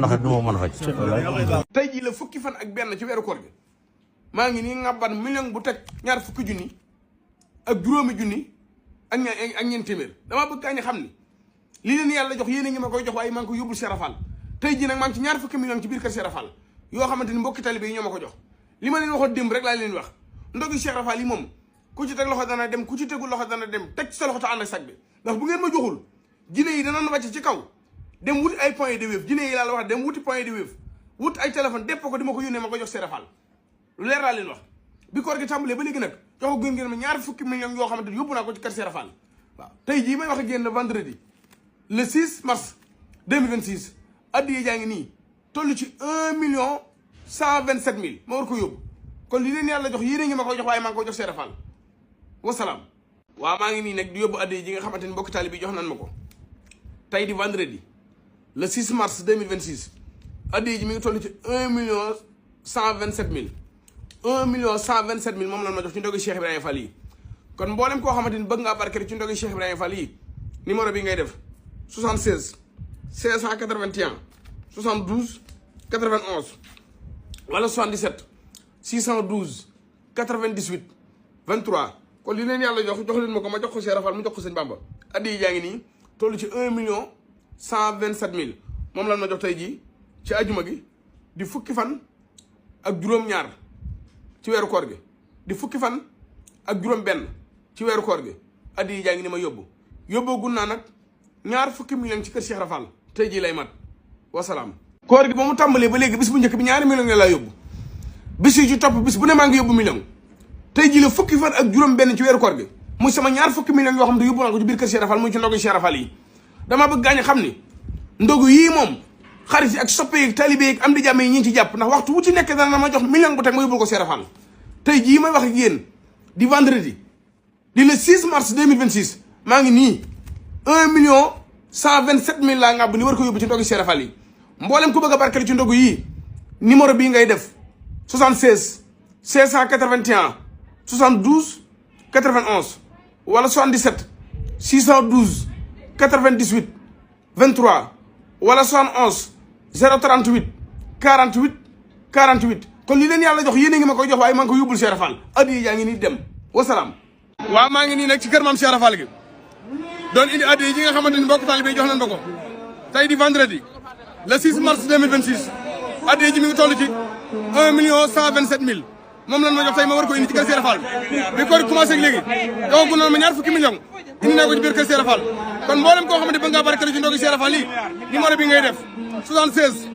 naqari du ma mën a faj. tey jii la fukki fan ak benn ci weeru koor gi maa ngi nii ngàbban million bu teg ñaar fukki junni ak juróomi junni ak ñeent téeméer damaa bëgg kaa ñu xam ni lii leen yàlla jox yéen a ngi ma koy jox waaye maa ngi ko yóbbul Cheikh Rafal tey jii nag maa ngi ci ñaar fukki million ci biir kër Cheikh Rafal yoo xamante ni mbokki talibé yi ñoo ma ko jox li ma leen waxoon démb rek laa leen wax ndogi Cheikh Rafal yi moom ku ci teg loxo dana dem ku ci tegul loxo dana dem teg ci sa loxo te ànd ak sag bi ndax bu ngeen ma joxul jinne yi danañ wàcc ci kaw dem wuti ay point de wave jinne yi laa la wax dem wuti point de wave wut ay téléphone dépp ko di ma ko yónnee ma ko jox Cheikh Rafal lu leer laa leen wax bi koor gi tàmbalee ba léegi nag joxo gën ngeen ma ñaar fukki millions yoo xamante ni yóbbu naa ko ci kër Cheikh Rafal waaw tey jii may wax ak yéen le vendredi le 6 mars 2026 addiya jaa ngi nii toll ci 1,127,000 ma war ko yóbbu kon li leen yàlla jox yéene ngi ma koy jox waaye maa ngi koy jox Cheikh Rafal wasalaam waaw maa ngi nii nag di yóbbu addiya ji nga xamante ni mbokk taali bi jox nan ma ko tey di vendredi le 6 mars 2026 addiya ji mi ngi toll ci 1,127,000 1,127,000 moom lan ma jox ci ndogi Cheikh Ibrahima Fall yi kon mboolem koo xamante ni bëgg ngaa barkeel ci ndogi Cheikh Ibrahima Fall yi numéro bi ngay def 76 581 72 91 wala 77 612 98 23 kon li leen yàlla jox leen ma ko ma jox ko Cheikh Rafal mu jox ko sëñ Bamba addiya jaa ngi nii toll ci 1,127,000 moom lan ma jox tey jii ci ajuma gi di fukki fan ak juróom-ñaar ci weeru koor gi di fukki fan ak juróom-benn ci weeru koor gi addiya jaa ngi ni ma yóbboo gun naa nag ñaar fukki million ci kër Cheikh Rafal tey jii lay mat wasalaam. koor gi ba mu tàmbalee ba léegi bis bu njëkk bi ñaari million nga laa yóbbu bis yi ci topp bis bu ne maa ngi yóbbu million tey jii la fukki fan ak juróom-benn ci weeru koor gi muy sama ñaar fukki million yoo xam ne yóbbu naa ko ci biir kër Cheikh Rafal muy ci ndogu Cheikh Rafal yi damaa bëgg gaañ xam ni ndogu yii moom xarit yi ak soppe yi ak talibé yi am di jàmm yi ñi ci jàpp ndax waxtu wu ci nekk dana ma jox million bu teg ma yóbbul ko Cheikh Rafal tey jii may wax ak yéen di vendredi di le 6 mars 2026 maa ngi nii 1,127,000 laa ngàbb ni war ko yóbbu ci ndogu Cheikh Rafal yi mboolem ku bëgg a barkeel ci ndogu yii numéro bii ngay def 76 581 72 91 wala 77 612 98 23 wala 71 038 48 48 kon li leen yàlla jox yéen a ngi ma koy jox waaye maa ngi ko yóbbul Cheikh Rafal addiya yaa ngi nii dem wasalaam. waaw maa ngi nii nag ci kër maam Cheikh Rafal gi doon indi addiya yi nga xamante ni mbokk taalibe jox nañ ma ko tey di vendredi le 6 mars 2026 addiya ji mi ngi toll ci 1,127,000 moom lan ma jox tey ma war ko indi ci kër Cheikh Rafal bi koor commencé ak léegi joxagu noonu ma ñaar fukki million indi naa ko ci biir kër Cheikh Rafal kon mboolem koo xamante ba ngaa barkeel ci ndogu Cheikh Rafal yi numéro bi ngay def 76